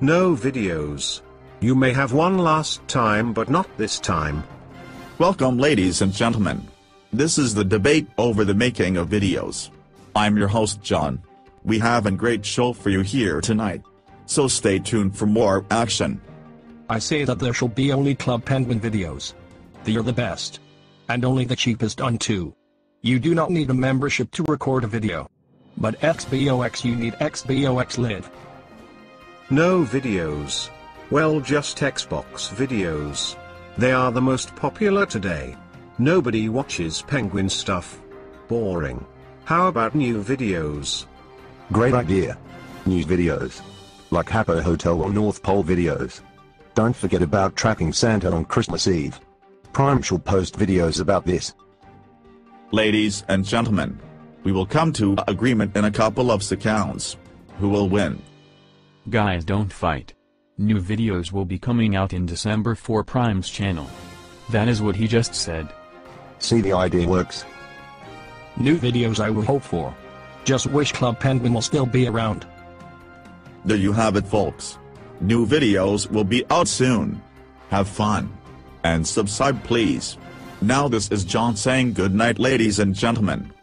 No videos. You may have one last time but not this time. Welcome ladies and gentlemen. This is the debate over the making of videos. I'm your host John. We have a great show for you here tonight. So stay tuned for more action. I say that there shall be only Club Penguin videos. They are the best. And only the cheapest on too. You do not need a membership to record a video. But XBOX you need XBOX Live. No videos. Well, just Xbox videos. They are the most popular today. Nobody watches Penguin stuff. Boring. How about new videos? Great idea. News videos. Like Hapo Hotel or North Pole videos. Don't forget about tracking Santa on Christmas Eve. Prime shall post videos about this. Ladies and gentlemen, we will come to agreement in a couple of seconds. Who will win? Guys, don't fight. New videos will be coming out in December for Prime's channel. That is what he just said. See, the idea works. New videos I will hope for. Just wish Club Penguin will still be around. There you have it folks. New videos will be out soon. Have fun. And subscribe please. Now this is John saying good night ladies and gentlemen.